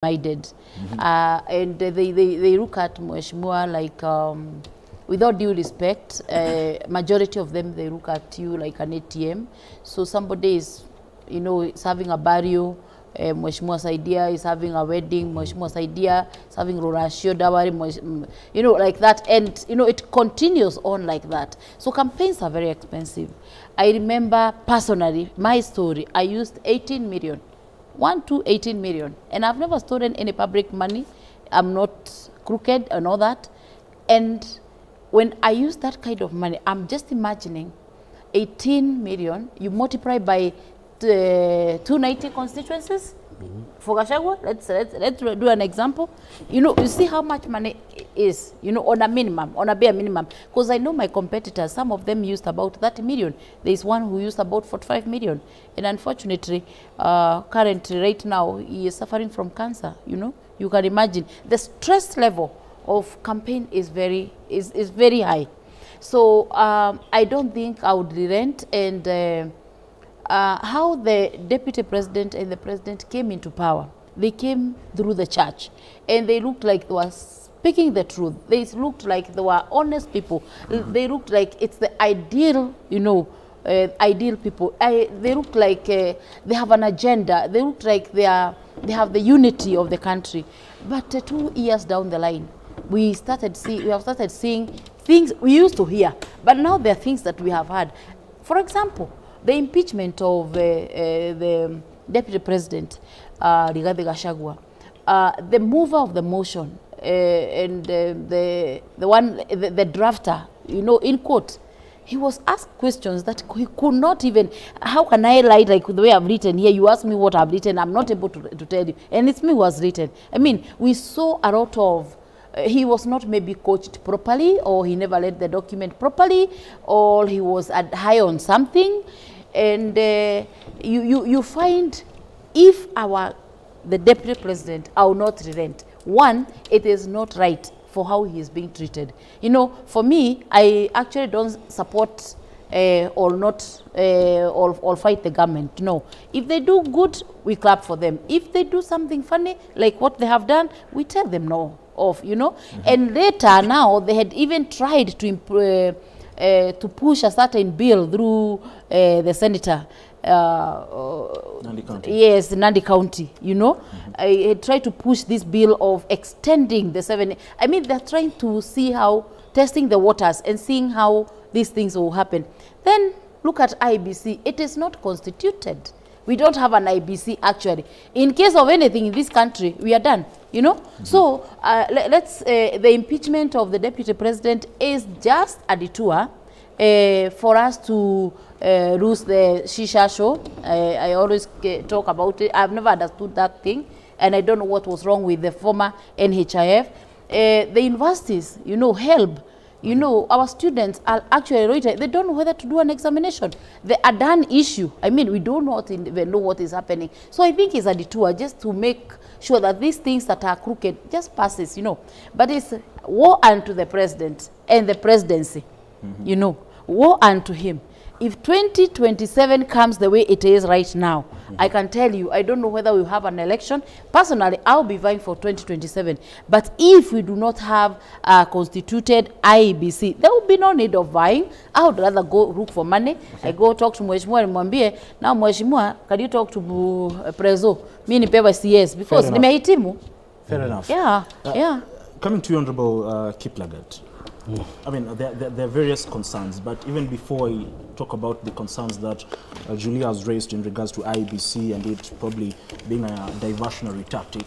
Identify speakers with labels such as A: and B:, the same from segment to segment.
A: minded, and they look at Mheshimiwa like, without due respect, majority of them, they look at you like an ATM. So somebody is, you know, is having a burial, Mheshimiwa's idea is having a wedding, Mheshimiwa's idea is having Rorashio Dawari, you know, like that. And, you know, it continues on like that. So campaigns are very expensive. I remember personally, my story, I used 18 million. 18 million. And I've never stolen any public money. I'm not crooked and all that. And when I use that kind of money, I'm just imagining 18 million, you multiply by 290 constituencies for Gachagua. Let's do an example. You know, you see how much money is, you know, on a minimum, on a bare minimum. Because I know my competitors, some of them used about 30 million. There is one who used about 45 million. And unfortunately, currently, right now, he is suffering from cancer, you know. You can imagine. The stress level of campaign is very high. So I don't think I would relent. And how the deputy president and the president came into power, they came through the church, and they looked like they were speaking the truth. They looked like they were honest people. They looked like it's the ideal, you know, ideal people. They look like they have an agenda. They look like they have the unity of the country. But 2 years down the line, we have started seeing things we used to hear, but now there are things that we have heard. For example, the impeachment of the deputy president, Rigathi Gachagua, the mover of the motion, and the drafter, you know, in court, he was asked questions that he could not even. How can I lie like the way I've written here? You ask me what I've written, I'm not able to tell you, and it's me who has written. I mean, we saw a lot of. He was not maybe coached properly, or he never read the document properly, or he was high on something. And you find if the deputy president will not relent, one, it is not right for how he is being treated. You know, for me, I actually don't support or fight the government. No. If they do good, we clap for them. If they do something funny, like what they have done, we tell them no off, you know. And later now, they had even tried to push a certain bill through the senator.
B: Nandi County.
A: Yes, Nandi County, you know. I tried to push this bill of extending the 7. I mean, they're trying to see how, testing the waters and seeing how these things will happen. Then look at IBC. It is not constituted. We don't have an IBC actually. In case of anything in this country, we are done, you know. So the impeachment of the deputy president is just a detour for us to lose the Shisha show. I always talk about it. I've never understood that thing, and I don't know what was wrong with the former NHIF. The universities, you know, help. You know, our students are actually, they don't know whether to do an examination. The Adan issue, I mean, we don't even know what is happening. So I think it's a detour just to make sure that these things that are crooked just passes, you know. But it's woe unto the president and the presidency, you know, woe unto him. If 2027 comes the way it is right now, I can tell you, I don't know whether we'll have an election. Personally, I'll be vying for 2027. But if we do not have a constituted IEBC, there will be no need of vying. I would rather go look for money. I go talk to Mheshimiwa and mwambie, now Mheshimiwa, can you talk to Prezo? Me nipewa CS, because nimehitimu.
B: Fair enough.
A: Yeah, yeah.
B: Coming to you, Honorable Kiplagat. I mean, there are various concerns, but even before we talk about the concerns that Julia has raised in regards to IBC and it probably being a diversionary tactic,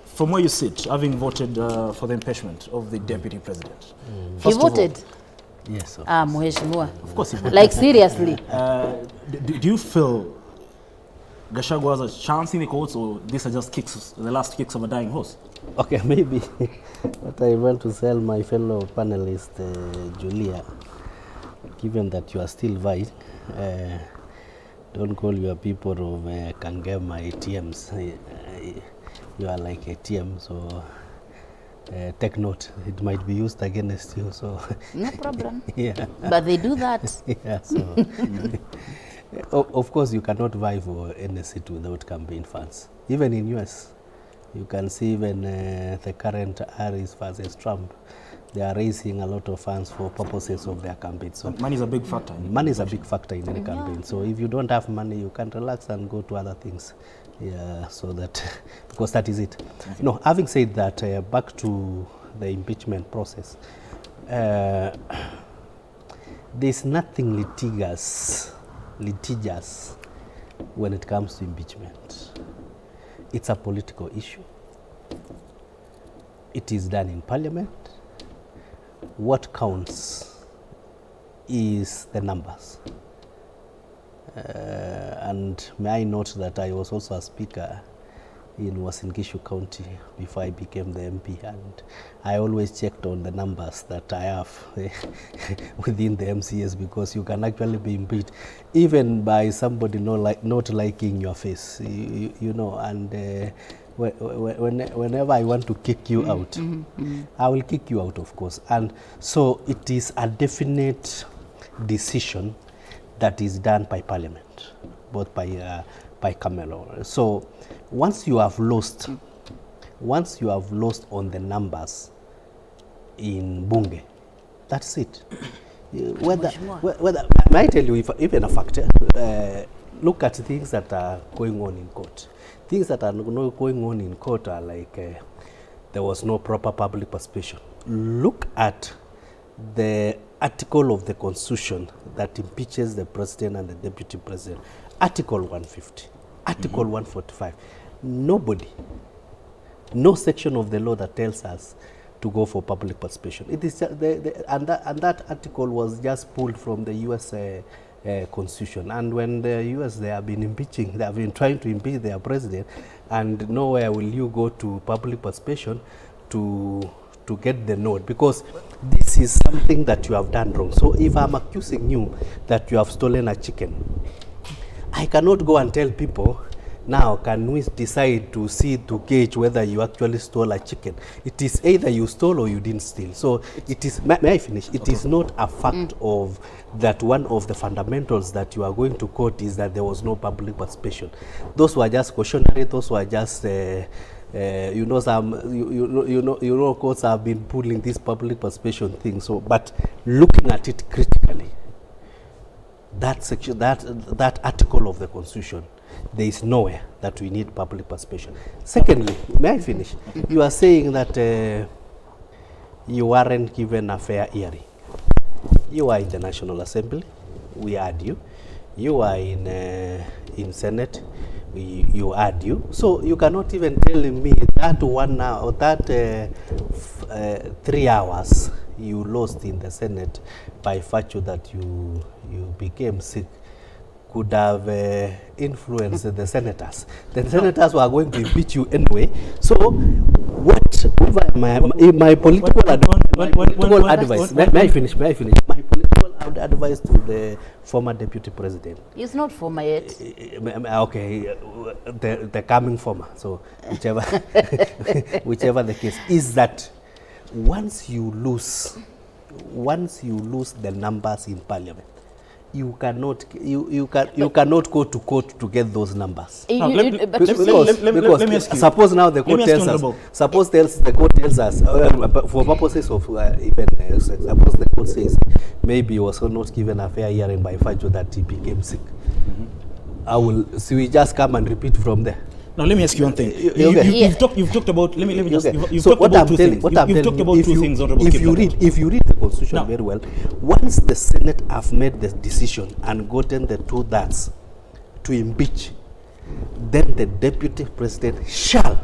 B: from where you sit, having voted for the impeachment of the deputy president.
A: He voted?
C: Yes.
A: Mheshimiwa.
B: Of course he voted.
A: Like, seriously.
B: Do you feel Gachagua has a chance in the courts, or these are just the last kicks of a dying horse?
C: Okay, maybe. But I want to tell my fellow panelist, Julia, given that you are still vying, don't call your people of Kangema ATMs. You are like ATM, so take note. It might be used against you. So
A: no problem.
C: Yeah.
A: But they do that.
C: Yeah. So of course, you cannot vie for any seat without campaign funds. Even in US, You can see even the current Harris versus Trump, they are raising a lot of funds for purposes of their campaign. So
B: money is a big factor.
C: Money is a big factor in any campaign. So if you don't have money, you can relax and go to other things. Yeah, so that, because that is it. You know, having said that, back to the impeachment process, there's nothing litigious when it comes to impeachment. It's a political issue. It is done in Parliament. What counts is the numbers. And may I note that I was also a speaker in Uasin Gishu County before I became the MP, and I always checked on the numbers that I have within the MCS, because you can actually be impeached even by somebody not liking your face, you know, and whenever I want to kick you out, I will kick you out, of course. And so it is a definite decision that is done by Parliament, both by Camelo. So once you have lost on the numbers in Bunge, that's it. Whether may I tell you, if even a factor, look at things that are going on in court. Things that are not going on in court are like there was no proper public participation. Look at the article of the Constitution that impeaches the president and the deputy president. Article 150, Article 145. Nobody, no section of the law that tells us to go for public participation. It is and that article was just pulled from the U.S. Constitution. And when the U.S. they have been trying to impeach their president, and nowhere will you go to public participation to get the nod, because this is something that you have done wrong. So if I'm accusing you that you have stolen a chicken, I cannot go and tell people, now can we decide to gauge whether you actually stole a chicken. It is either you stole or you didn't steal. So it is, may I finish? It is not a fact of that one of the fundamentals that you are going to court is that there was no public participation. Those were just cautionary, those were just you know, courts have been pulling this public participation thing. So, but looking at it critically, that section, that article of the Constitution, there is nowhere that we need public participation. Secondly, may I finish? You are saying that you weren't given a fair hearing. You are in the National Assembly. We heard you. You are in Senate. You heard you. So you cannot even tell me that 1 hour or that 3 hours you lost in the Senate by virtue that you became sick could have influenced the senators. The senators were going to impeach you anyway. So, what my political advice? May I finish? May I finish? My political advice to the former deputy president.
A: It's not former yet.
C: Okay, the coming former. So, whichever, whichever the case is, that once you lose the numbers in Parliament, you cannot go to court to get those numbers. Let me ask you. Suppose now the court tells us. Suppose the court tells us for purposes of even suppose the court says maybe he was not given a fair hearing by virtue that he became sick. So we just come and repeat from there.
B: Now let me ask you one thing. You've talked about. Let me just. You've talked about two things. You've talked about two things.
C: If you read the Constitution very well, once the Senate have made the decision and gotten the 2/3 to impeach, then the deputy president shall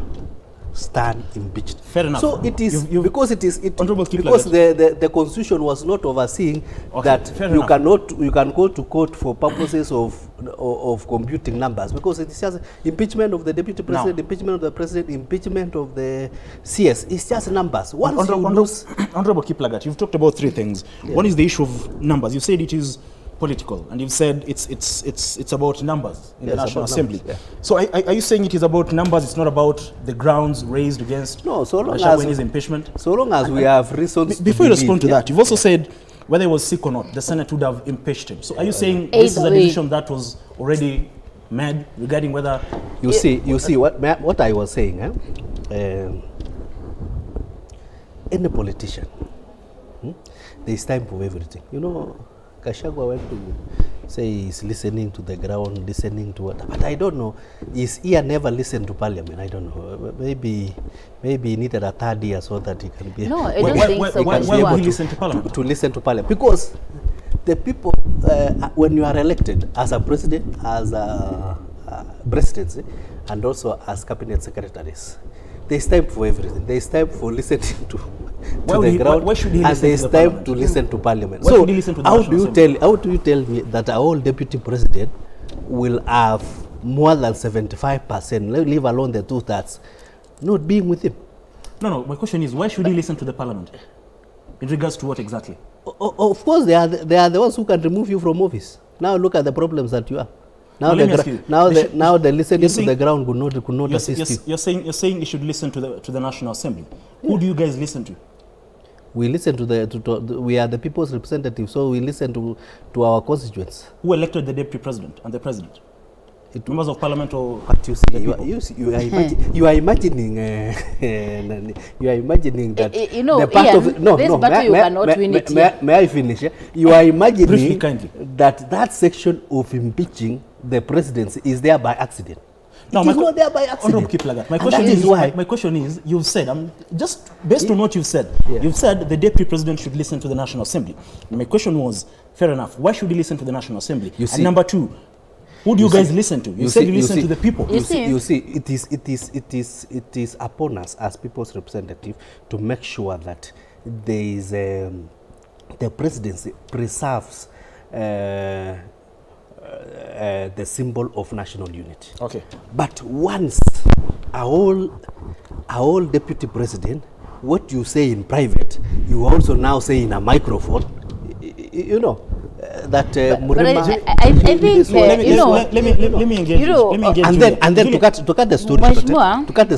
C: stand impeached.
B: Fair enough.
C: So it is because the Constitution was not overseeing that you can go to court for purposes of computing numbers, because it is just impeachment of the deputy president, impeachment of the president, impeachment of the CS. It's just numbers.
B: Honorable Kiplagat, you've talked about three things. Yeah. One is the issue of numbers. You said it is political, and you've said it's about numbers in the National Assembly. Yeah. So are you saying it is about numbers? It's not about the grounds raised against his impeachment?
C: So long as we have reasons.
B: Before you respond to that, you've also said whether he was sick or not, the Senate would have impeached him. So are you saying this is a decision that was already made regarding whether
C: you see what I was saying? any politician, there is time for everything. You know, Gachagua went to say he's listening to the ground, listening to what, but I don't know. His ear never listened to Parliament. I don't know. Maybe he needed a third ear so that he can be.
A: No, I don't think so.
B: Why would he listen to Parliament?
C: To listen to Parliament, because the people, when you are elected as a president, as a presidency, and also as cabinet secretaries, there is time for everything. There is time for listening to the ground,
B: why should he
C: and there is
B: to
C: time to listen to Parliament.
B: Why
C: so
B: should he listen to the
C: how
B: National
C: do you tell me that a whole deputy president will have more than 75%, leave alone the 2/3, not being with him?
B: No, my question is, why should he listen to the Parliament? In regards to what exactly?
C: Of course, they are the ones who can remove you from office. Now look at the problems that you have. Now the listening to the ground could not assist you.
B: You're saying you should listen to the National Assembly. Yeah. Who do you guys listen to?
C: We listen to we are the people's representatives, so we listen to our constituents.
B: Who elected the deputy president and the president? Members of Parliament or
C: what you see? You are imagining that the part
A: Ian,
C: of no.
A: you cannot win it.
C: May I finish? You are imagining
B: briefly, kindly,
C: that section of impeaching the presidency is there by accident.
B: No,
C: it is not there by accident.
B: My question is, you've said, just based on what you've said, you've said the deputy president should listen to the National Assembly. And my question was, fair enough, why should he listen to the National Assembly? And number two, who do you guys listen to? You said you listen to the people.
C: You see, it is upon us as people's representative to make sure that there is the presidency preserves the symbol of national unity.
B: Okay.
C: But once a whole deputy president, what you say in private, you also now say in a microphone. You know that.
A: I think
B: let me engage.
C: And then to cut the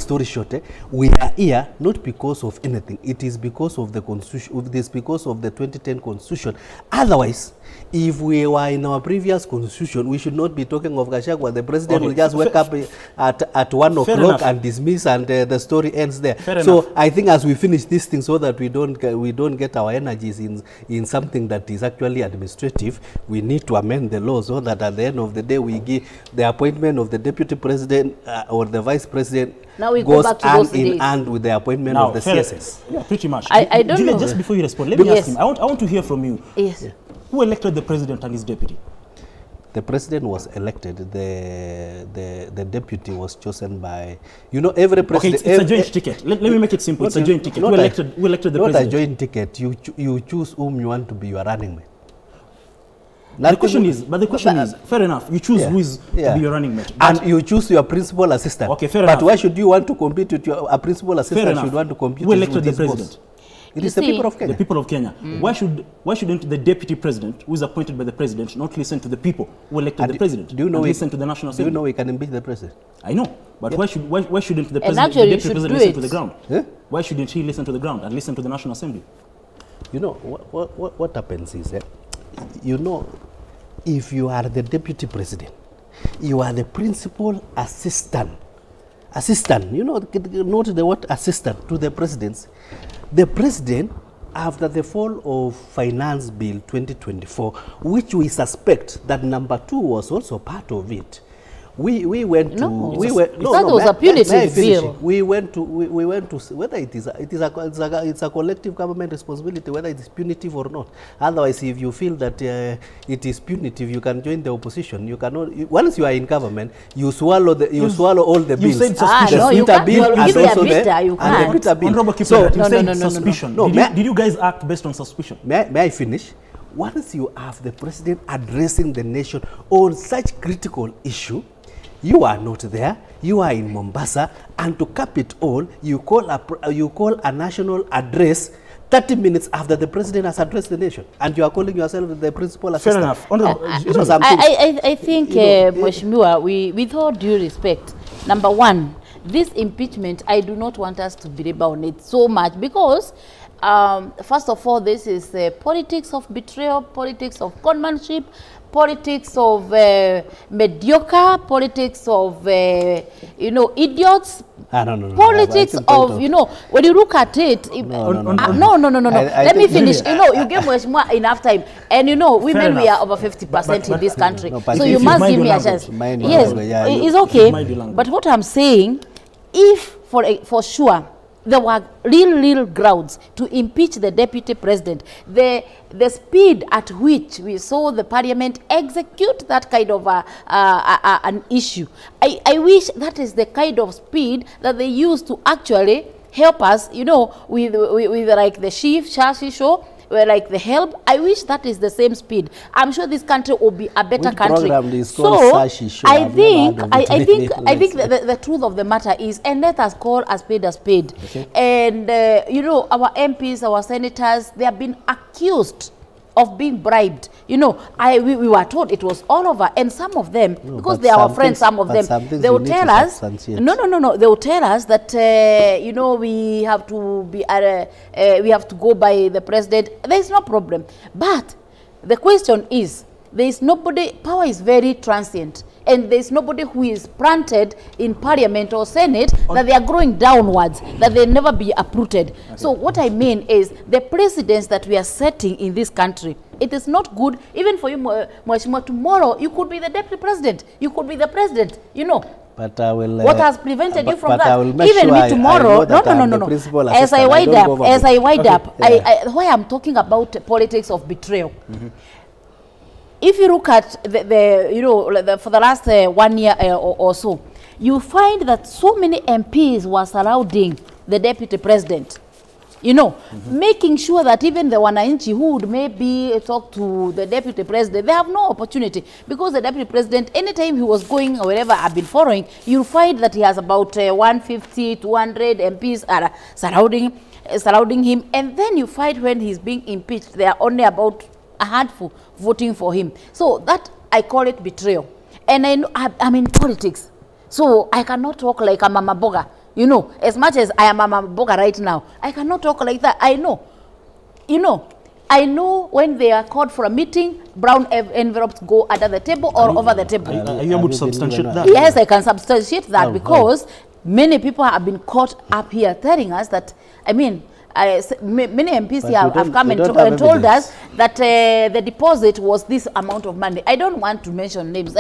C: story short, we are here not because of anything. It is because of the constitution. It is because of the 2010 constitution. Otherwise, if we were in our previous constitution, we should not be talking of Gachagua. The president will just wake up at 1 o'clock and dismiss, and the story ends there. So I think as we finish this thing, so that we don't get our energies in something that is actually administrative, we need to amend the law so that at the end of the day we give the appointment of the deputy president or the vice president.
A: Now we go back to those days.
C: Hand in hand with the appointment of the CSS.
B: Yeah, pretty much.
A: I don't know.
B: Just before you respond, let me ask him. I want to hear from you.
A: Yes.
C: Yeah.
B: Who elected the president and his deputy?
C: The president was elected. The deputy was chosen by, you know, every president.
B: Okay, it's a joint ticket. Let me make it simple. It's a joint ticket. Who elected the president?
C: Not a joint ticket. You choose whom you want to be your running mate.
B: The question is, fair enough, you choose who is to be your running mate.
C: And you choose your principal assistant.
B: Okay, fair enough.
C: But why should you want to compete with a principal assistant?
B: Fair enough.
C: Should want to compete
B: who elected
C: with
B: the
C: his
B: president?
C: Boss? It is the people of Kenya.
B: The people of Kenya. Why shouldn't the deputy president, who is appointed by the president, not listen to the people who elected the president?
C: Do you know
B: listen to the National Assembly?
C: Do you know we can impeach the president?
B: I know, but why shouldn't the president,
A: actually,
B: the deputy president listen to the ground?
C: Yeah?
B: Why shouldn't he listen to the ground and listen to the National Assembly?
C: You know what happens is, you know, if you are the deputy president, you are the principal assistant. You know, note the word assistant to the president. The president, after the fall of Finance Bill 2024, which we suspect that number 2 was also part of it, we went to
A: was a punitive bill.
C: We went to whether it's a collective government responsibility, whether it is punitive or not. Otherwise, if you feel that it is punitive, you can join the opposition. You cannot. Once you are in government, you swallow all the bills.
B: You said suspicion.
A: No, you can't.
B: Suspicion. No. Did you guys act based on suspicion?
C: May I finish? Once you have the president addressing the nation on such critical issue, you are not there, you are in Mombasa, and to cap it all, you call a national address 30 minutes after the president has addressed the nation, and you are calling yourself the principal assistant.
B: Fair enough.
A: I think, Mheshimiwa, with all due respect, number one, this impeachment, I do not want us to belabor on it so much, because first of all, this is politics of betrayal, politics of conmanship, politics of mediocre, politics of, you know, idiots, politics of, you know, when you look at it, no. Let me finish. You know, you give us more enough time. And, you know, women, we are over 50% in this country. So you must give me a chance. Yes, it's okay. But what I'm saying, if for sure, there were real grounds to impeach the deputy president. The speed at which we saw the parliament execute that kind of an issue, I wish that is the kind of speed that they use to actually help us, you know, with like the Shashi show, like the help. I wish that is the same speed. I'm sure this country will be a better country. So I think the truth of the matter is, and let us call a spade a spade. Okay. And you know, our MPs, our senators, they have been accused of being bribed. You know, we were told it was all over, and some of them, because they are our friends, some of them, they will tell us, no, they will tell us that, you know, we have to be, we have to go by the president. There is no problem. But the question is, there is nobody, power is very transient, and there is nobody who is planted in parliament or senate that they are growing downwards, that they never be uprooted. Okay. So what I mean is, the precedents that we are setting in this country, it is not good. Even for you, Mweshimwa, tomorrow you could be the deputy president, you could be the president, you know. But I will, what has prevented you from that? Even me tomorrow, no. As I wind up, why I'm talking about politics of betrayal. If you look at you know, for the last 1 year or so, you find that so many MPs were surrounding the deputy president, you know, making sure that even the Wananchi who would maybe talk to the deputy president, they have no opportunity, because the deputy president, anytime he was going or wherever I've been following, you'll find that he has about 150, 200 MPs are surrounding him, and then you find when he's being impeached, there are only about a handful voting for him. So that, I call it betrayal. And I know, I'm in politics, so I cannot talk like a Mama Boga. You know, as much as I am a Mama Boga right now, I cannot talk like that. I know, you know, I know when they are called for a meeting, brown envelopes go under the table or over the table.
B: Are you able to substantiate that?
A: Yes, I can substantiate that, because many people have been caught up here telling us that, I mean, many MPs here have come and told us that the deposit was this amount of money. I don't want to mention names.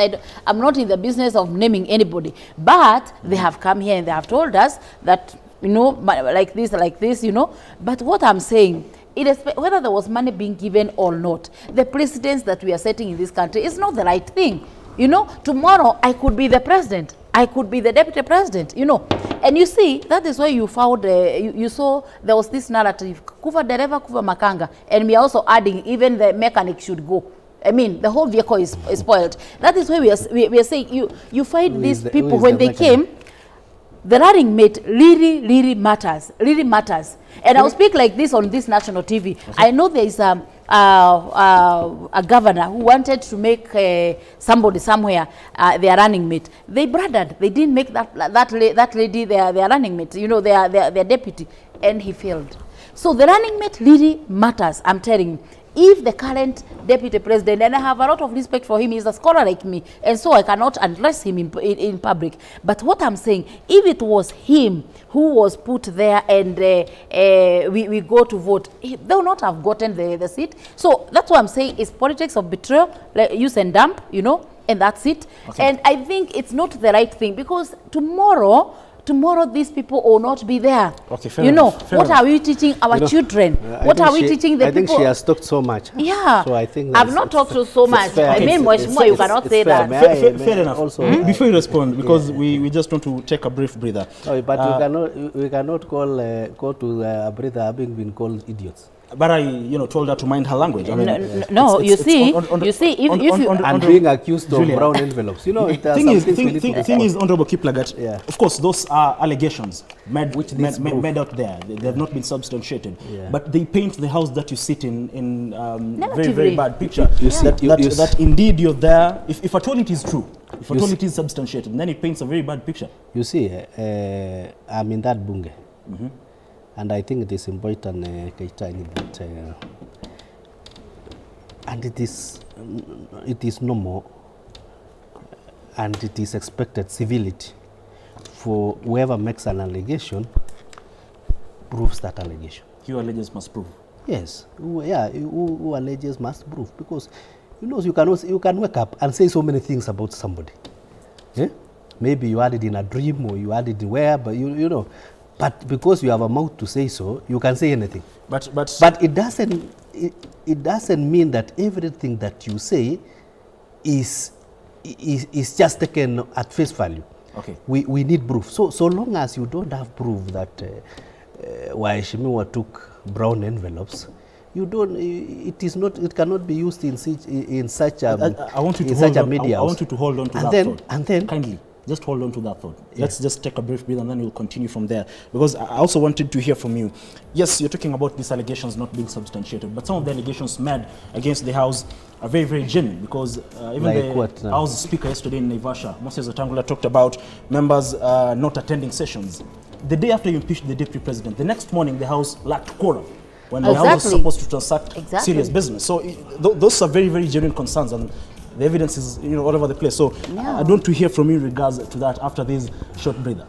A: I'm not in the business of naming anybody. But they have come here and they have told us that, you know, like this, you know. But what I'm saying, it is, whether there was money being given or not, the precedents that we are setting in this country is not the right thing. You know, tomorrow I could be the president. I could be the deputy president, you know. And you see, that is why you found, you saw there was this narrative, kuva dereva, kuva makanga. And we are also adding, even the mechanic should go. I mean, the whole vehicle is spoiled. That is why we are saying, you find these people, when they came, the running mate really matters, And I'll speak like this on this national TV. Okay. I know there is a governor who wanted to make somebody somewhere their running mate. They brothered. They didn't make that lady their running mate, you know, their deputy, and he failed. So the running mate really matters, I'm telling you. If the current deputy president, and I have a lot of respect for him, he's a scholar like me, and so I cannot address him in public. But what I'm saying, if it was him who was put there and we go to vote, they would not have gotten the seat. So that's what I'm saying, is politics of betrayal, like use and dump, you know, and that's it. Okay. And I think it's not the right thing, because tomorrow these people will not be there. Okay, fair enough. What are we teaching our children? What are we teaching the people? I
C: think she has talked so much.
A: Yeah.
C: So I think
A: I've not talked so much. I mean, Mweshimwa, you cannot say that.
B: Fair enough. Also, before you respond, because we just want to take a brief breather.
C: Oh, but we cannot go to a breather having been called idiots.
B: But I, told her to mind her language. I mean,
A: you see, if you
C: and being accused of brown envelopes,
B: thing is, Honorable Kiplagat. Yeah. Of course, those are allegations made out there. They have not been substantiated. Yeah. But they paint the house that you sit in very bad picture. That indeed you're there. If at all it is true, if at all it is substantiated, then it paints a very bad picture.
C: You see, I'm in that bunge. And I think it is important, Keita, that and it is normal and it is expected civility for whoever makes an allegation proves that allegation.
B: You alleges must prove.
C: Yes, who alleges must prove, because you can wake up and say so many things about somebody. Yeah? Maybe you had it in a dream or you had it where, but you know. But because you have a mouth to say so, you can say anything. But it doesn't mean that everything that you say is just taken at face value.
B: Okay.
C: We need proof. So long as you don't have proof that Waheshimiwa took brown envelopes, you don't. It cannot be used in such a
B: I want you to
C: in such a
B: hold on,
C: media.
B: I want you to hold on to that thought.
C: And then
B: kindly. Just hold on to that thought. Yeah. Let's just take a brief breath and then we'll continue from there. Because I also wanted to hear from you. Yes, you're talking about these allegations not being substantiated, but some of the allegations made against the House are very, very genuine. Because even like the House Speaker yesterday in Naivasha, Moses Wetangula, talked about members not attending sessions. The day after you impeached the Deputy President, the next morning the House lacked quorum when the House was supposed to transact serious business. So those are very, very genuine concerns. And the evidence is, all over the place. So I want to hear from you in regards to that after this short breather.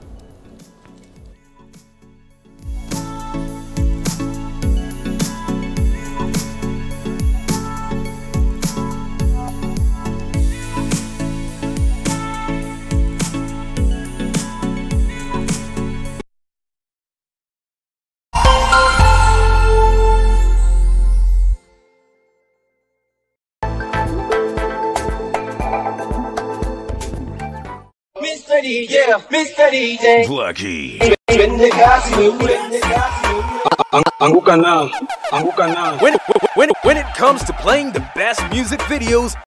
D: Mr. DJ Lucky. When it comes to playing the best music videos,